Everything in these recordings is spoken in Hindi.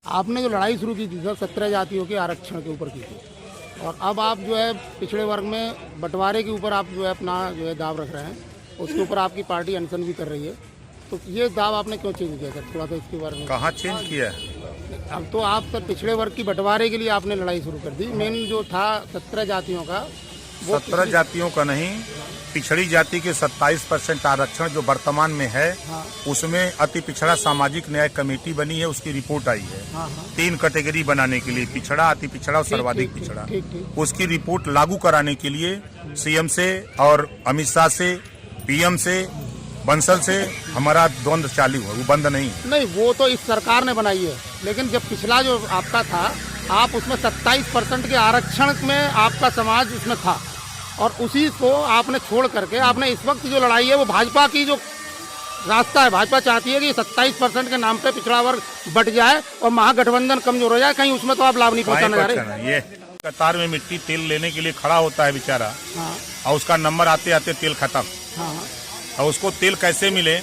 आपने जो लड़ाई शुरू की थी सर 17 जातियों के आरक्षण के ऊपर की थी, और अब आप जो है पिछड़े वर्ग में बंटवारे के ऊपर आप जो है अपना जो है दाव रख रहे हैं, उसके ऊपर आपकी पार्टी अनशन भी कर रही है। तो ये दाव आपने क्यों चेंज किया सर, थोड़ा सा इसके बारे में? कहाँ चेंज किया है? अब तो आप सर पिछड़े वर्ग की बंटवारे के लिए आपने लड़ाई शुरू कर दी। मेन जो था 17 जातियों का, वो 17 जातियों का नहीं, पिछड़ी जाति के 27% आरक्षण जो वर्तमान में है, हाँ। उसमें अति पिछड़ा सामाजिक न्याय कमेटी बनी है, उसकी रिपोर्ट आई है। हाँ, हाँ। 3 कैटेगरी बनाने के लिए, पिछड़ा, अति पिछड़ा और सर्वाधिक पिछड़ा। उसकी रिपोर्ट लागू कराने के लिए सीएम से और अमित शाह से, पीएम से, बंसल से हमारा द्वंद्व चालू है, वो बंद नहीं। वो तो इस सरकार ने बनाई है, लेकिन जब पिछला जो आपका था, आप उसमें 27% के आरक्षण में आपका समाज उसमें था, और उसी को आपने छोड़ करके आपने इस वक्त जो लड़ाई है वो भाजपा की जो रास्ता है, भाजपा चाहती है कि 27% के नाम पे पिछड़ा वर्ग बट जाए और महागठबंधन कमजोर हो जाए। कहीं उसमें तो आप लाभ नहीं पहुंचाने जा रहे। ये कतार में मिट्टी तेल लेने के लिए खड़ा होता है बेचारा, हाँ। और उसका नंबर आते आते तेल खत्म। हाँ। और उसको तेल कैसे मिले,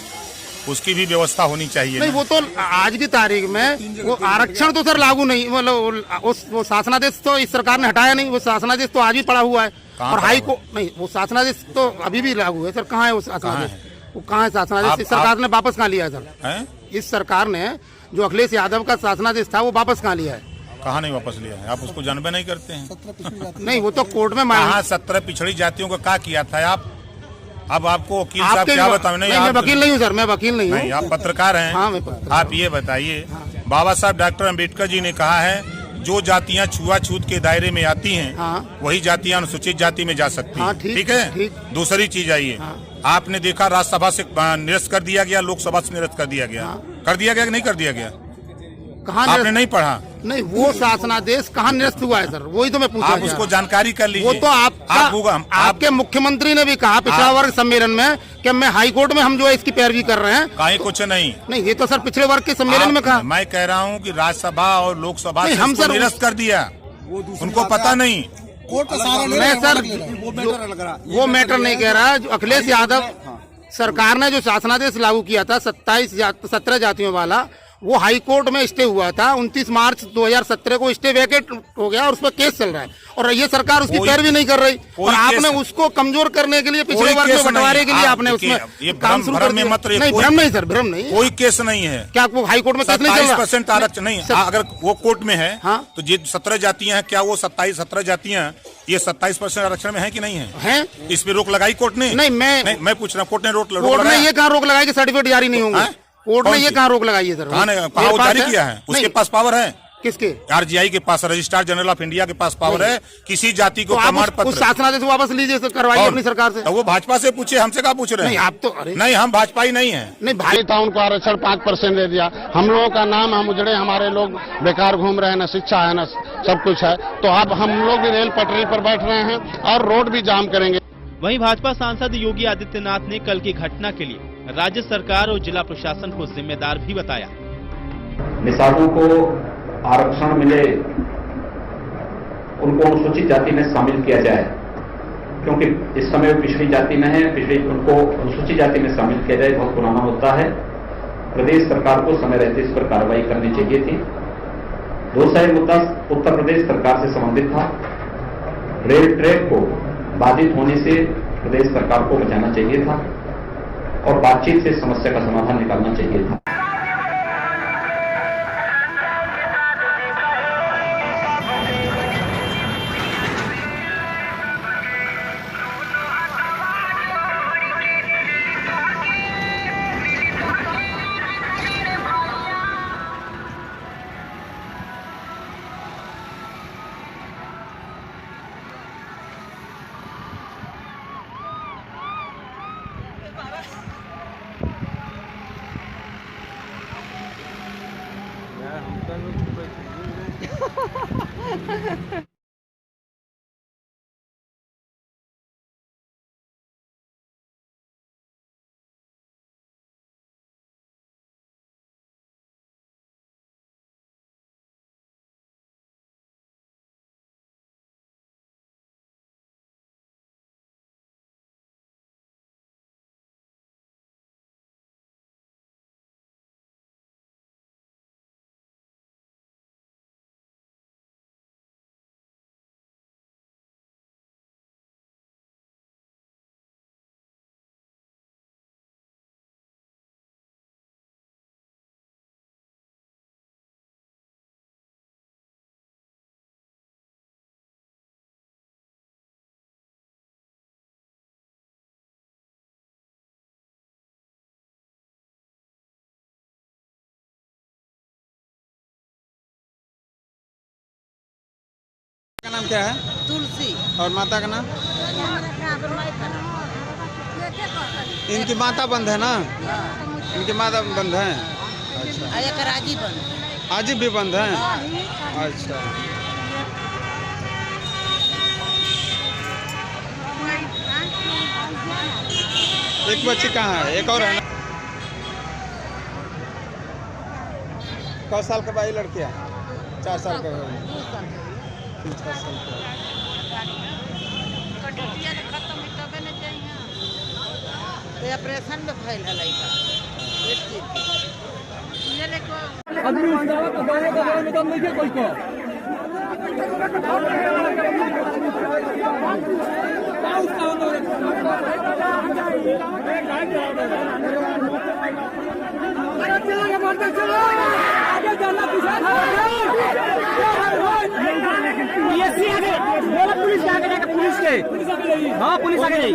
उसकी भी व्यवस्था होनी चाहिए। नहीं, वो तो आज की तारीख में वो आरक्षण तो सर लागू नहीं, मतलब वो शासनादेश तो इस सरकार ने हटाया नहीं, वो शासनादेश तो आज भी पड़ा हुआ है। और हाई कोर्ट नहीं, वो शासनादेश तो अभी भी लागू है सर। कहाँ है वो शासनादेश? वो कहाँ है शासनादेश? इस सरकार ने वापस कहाँ लिया है सर? इस सरकार ने जो अखिलेश यादव का शासनादेश था वो वापस कहाँ लिया है? कहाँ नहीं वापस लिया है? आप उसको जानबे नहीं करते हैं। नहीं, वो तो कोर्ट में 17 पिछड़ी जातियों का क्या किया था आप? अब आपको वकील साहब क्या बताओ? नहीं, मैं वकील नहीं हूँ सर, मैं वकील नहीं हूँ। आप पत्रकार हैं। हाँ, मैं पत्रकार। आप ये बताइए, बाबा साहब डॉक्टर अम्बेडकर जी ने कहा है जो जातियां छुआछूत के दायरे में आती हैं, हाँ। वही जातियां अनुसूचित जाति में जा सकती हैं। ठीक है। दूसरी चीज आइए, आपने देखा राज्यसभा से निरस्त कर दिया गया, लोकसभा से निरस्त कर दिया गया। कर दिया गया कि नहीं कर दिया गया? कहाँ आपने नहीं पढ़ा? नहीं, वो शासनादेश कहाँ निरस्त हुआ है सर? वही तो मैं पूछ रहा हूं। आप उसको जानकारी कर लीजिए। वो तो आपके मुख्यमंत्री ने भी कहा पिछड़ा वर्ग सम्मेलन में कि मैं हाई कोर्ट में हम जो है इसकी पैरवी कर रहे हैं। कहीं कुछ नहीं। नहीं, ये तो सर पिछड़े वर्ग के सम्मेलन में कहा। मैं कह रहा हूँ कि राज्यसभा और लोकसभा से हमसे निरस्त कर दिया, उनको पता नहीं। मैं सर वो मैटर नहीं कह रहा। जो अखिलेश यादव सरकार ने जो शासनादेश लागू किया था 17 जातियों वाला, वो हाई कोर्ट में स्टे हुआ था। 29 मार्च 2017 को स्टे वेकेट हो गया और उस पर केस चल रहा है, और ये सरकार उसकी पैरवी नहीं कर रही। और आपने उसको कमजोर करने के लिए, पिछड़े वर्ग में बंटवारे के लिए आपने उसमें काम शुरू कर दिया। नहीं, भ्रम नहीं सर, भ्रम नहीं। कोई केस नहीं है। क्या वो हाई कोर्ट में केस नहीं चल रहा? 27% आरक्षण नहीं, अगर वो कोर्ट में है तो ये 17 जातियां हैं, क्या वो 17 जातियां ये 27% आरक्षण में है कि नहीं है? इस पे रोक लगाई कोर्ट ने? नहीं, मैं पूछ रहा हूँ, कोर्ट ने रोक लगाई? ये कहाँ रोक लगाई कि सर्टिफिकेट जारी नहीं होंगे? कोर्ट ने ये कहाँ रोक लगाई है सर? कहाँ वो जारी किया है? उसके पास पावर है। किसके? आरजीआई के पास, रजिस्ट्रार जनरल ऑफ इंडिया के पास पावर है। किसी जाति को प्रमाण पत्र शासनादेश वापस लीजिए सर, करवाइए अपनी सरकार से। तो वो भाजपा से पूछे, हमसे क्या पूछ रहे हैं? नहीं, आप तो नहीं, हम भाजपा ही नहीं है। नहीं, भाई था, उनको आरक्षण 5% दे दिया। हम लोगों का नाम हम उजड़े, हमारे लोग बेकार घूम रहे हैं, न शिक्षा है न सब कुछ है। तो अब हम लोग भी रेल पटरी पर बैठ रहे हैं और रोड भी जाम करेंगे। वहीं भाजपा सांसद योगी आदित्यनाथ ने कल की घटना के लिए राज्य सरकार और जिला प्रशासन को जिम्मेदार भी बताया। निषादों को आरक्षण मिले, उनको अनुसूचित जाति में शामिल किया जाए, क्योंकि इस समय वो पिछड़ी जाति में है, उनको अनुसूचित जाति में शामिल किया जाए बहुत पुराना होता है। प्रदेश सरकार को समय रहते इस पर कार्रवाई करनी चाहिए थी। दूसरा मुद्दा उत्तर प्रदेश सरकार से संबंधित था। रेल ट्रैक को बाधित होने से प्रदेश सरकार को बचाना चाहिए था और बातचीत से समस्या का समाधान निकालना चाहिए था। का नाम क्या है? तुलसी। और माता का नाम? इनकी माता बंद है ना? इनकी माता बंद है। अच्छा, एक राजी बंद। आज भी बंद है। अच्छा, एक बच्ची कहाँ है? एक और है ना? कौ साल का भाई लड़कियाँ? 4 साल का भाई। 6 साल का। ऑपरेशन में फैल है लड़का। पुलिस के हाँ पुलिस आ गई।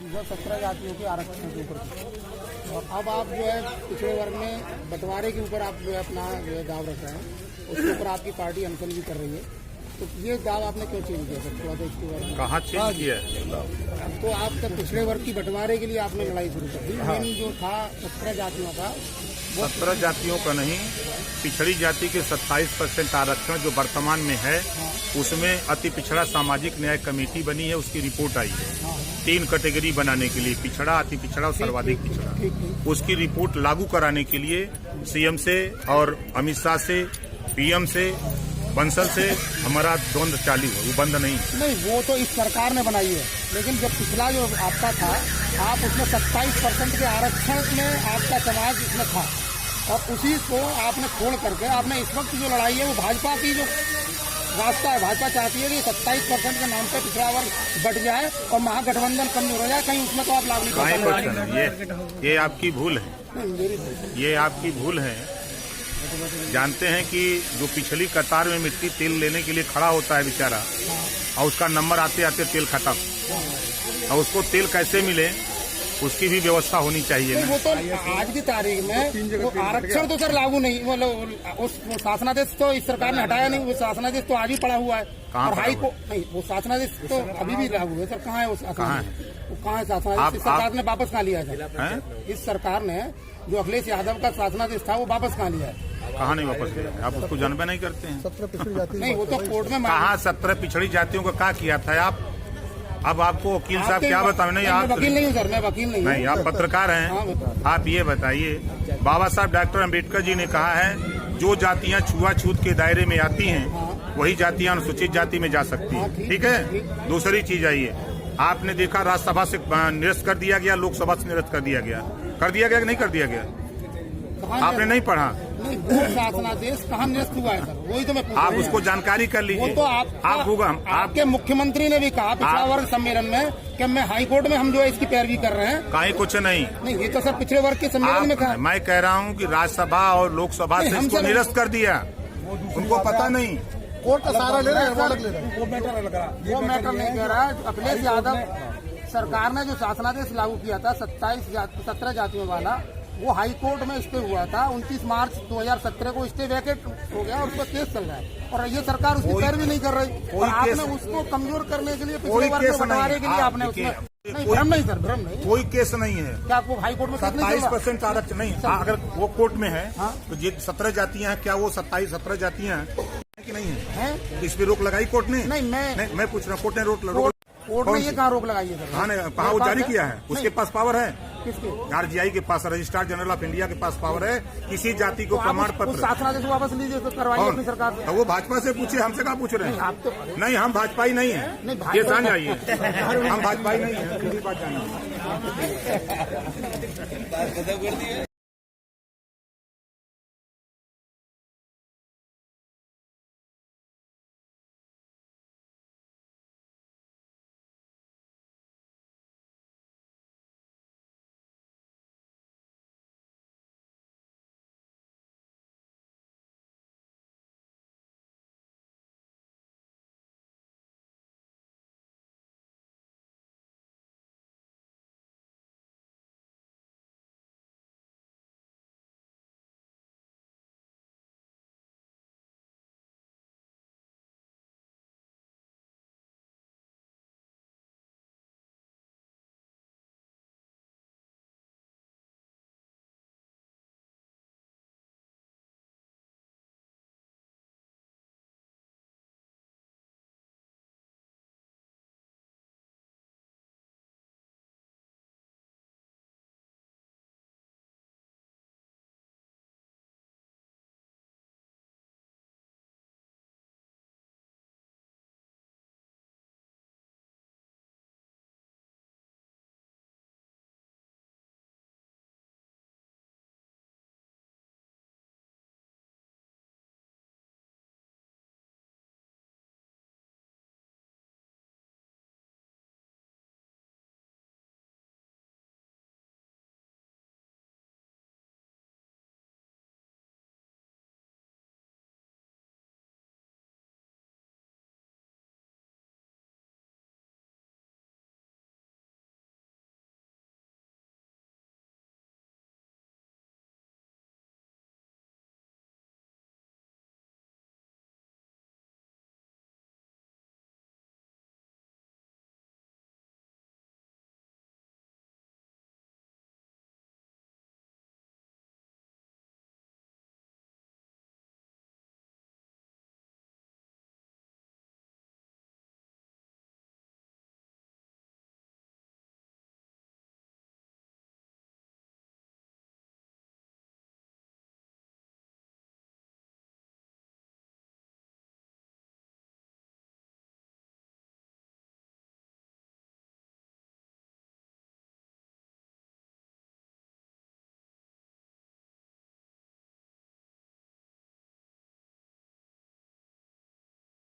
जो 17 जातियों के आरक्षण के ऊपर और अब आप जो है पिछड़े वर्ग में बंटवारे के ऊपर आप जो है अपना जो है दाव रख रहे हैं, उसके ऊपर आपकी पार्टी अनशन भी कर रही है। तो ये दाव आपने क्यों चेंज किया सर? थोड़ा तो इसके बारे में कहाँ चेंज किया है? तो आप तक पिछड़े वर्ग की बंटवारे के लिए आपने लड़ाई शुरू कर दी। मेन जो था 17 जातियों का, 17 जातियों का नहीं, पिछड़ी जाति के 27% आरक्षण जो वर्तमान में है उसमें अति पिछड़ा सामाजिक न्याय कमेटी बनी है, उसकी रिपोर्ट आई है 3 कैटेगरी बनाने के लिए, पिछड़ा, अति पिछड़ा और सर्वाधिक पिछड़ा। उसकी रिपोर्ट लागू कराने के लिए सीएम से और अमित शाह से, पीएम से, बंसल से हमारा द्वंद्व चालू है, वो बंद नहीं। वो तो इस सरकार ने बनाई है, लेकिन जब पिछला जो आपका था, आप उसमें 27% के आरक्षण में आपका समाज इसमें था और उसी को आपने खोल करके आपने इस वक्त जो लड़ाई है वो भाजपा की जो रास्ता है, भाजपा चाहती है कि 27% के नाम पे पिछड़ा वर्ग बढ़ जाए और महागठबंधन कमजोर हो जाए, कहीं उसमें तो आप लागू नहीं। ये आपकी भूल है, ये आपकी भूल है। जानते हैं कि जो पिछली कतार में मिट्टी तेल लेने के लिए खड़ा होता है बेचारा, और उसका नंबर आते आते तेल खत्म, और उसको तेल कैसे मिले उसकी भी व्यवस्था होनी चाहिए। वो तो आज की तारीख में वो आरक्षण तो सर लागू नहीं, मतलब उस शासनादेश तो इस सरकार ने हटाया नहीं, वो शासनादेश तो आज भी पड़ा हुआ है। और हाई कोर्ट नहीं, वो शासनादेश तो अभी भी लागू है सर। कहाँ है वो शासनादेश? कहाँ है शासनादेश? इस सरकार ने वापस कहाँ लिया है? इस सरकार ने जो अखिलेश यादव का शासनादेश था वो वापस कहाँ लिया है? कहाँ नहीं वापस लिया? आप उसको जानबे नहीं करते हैं। 17 पिछड़ी जाति नहीं, वो तो कोर्ट में कहाँ 17 पिछड़ी जातियों का क्या किया था आप? अब आपको वकील साहब क्या बताओ? नहीं, आप वकील नहीं हूँ सर, मैं वकील नहीं, आप पत्रकार हैं। आप ये बताइए, बाबा साहब डॉक्टर अम्बेडकर जी ने कहा है जो जातियां छुआछूत के दायरे में आती हैं वही जातियां अनुसूचित जाति में जा सकती हैं। ठीक है। दूसरी चीज आइए, आपने देखा राज्यसभा से निरस्त कर दिया गया, लोकसभा से निरस्त कर दिया गया कि नहीं कर दिया गया? आपने नहीं पढ़ा? शासनादेश कहाँ निरस्त हुआ है सर? वही तो मैं पूछ रहा हूं। आप उसको जानकारी कर लीजिए। वो तो आपके मुख्यमंत्री ने भी कहा पिछड़ा वर्ग सम्मेलन में कि मैं हाईकोर्ट में हम जो है इसकी पैरवी कर रहे हैं। कहीं कुछ नहीं, ये तो सर पिछड़े वर्ग के सम्मेलन में कहा। मैं कह रहा हूँ कि राज्यसभा और लोकसभा से इसको निरस्त कर दिया, उनको पता नहीं। कोर्ट का सहारा ले रहे हैं, वो मैटर नहीं कह रहा है। अखिलेश यादव सरकार ने जो शासनादेश लागू किया था 17 जातियों वाला, वो हाई कोर्ट में स्टे हुआ था। 29 मार्च 2017 को स्टे वैकेट हो गया और उस पर केस चल रहा है और ये सरकार उसकी पैरवी नहीं कर रही। और आपने उसको कमजोर करने के लिए, पिछले वर्ग के बंटवारे के लिए आपने उसमें नहीं भ्रम नहीं सर, भ्रम नहीं। कोई केस नहीं है। क्या आपको हाई कोर्ट में केस नहीं चल रहा? 27% आरक्षण नहीं। हाँ, अगर वो कोर्ट में है तो ये 17 जातियां हैं, क्या वो 17 जातियां हैं कि नहीं है? इस पे रोक लगाई कोर्ट ने? नहीं मैं पूछ रहा हूँ, कोर्ट ने रोक कोर्ट ने ये कहाँ रोक लगाई है सर? हाँ, कहा वो जारी किया है, उसके पास पावर है। किसके? आरजीआई के पास, रजिस्ट्रार जनरल ऑफ इंडिया के पास पावर है किसी जाति को प्रमाण पत्र। शासनादेश वापस लीजिए तो करवाइए अपनी सरकार से। तो वो भाजपा से पूछे, हमसे कहाँ पूछ रहे हैं? आप तो नहीं, हम भाजपाई नहीं है, ये जान जाइए, हम भाजपाई नहीं है, पूरी बात जानिए।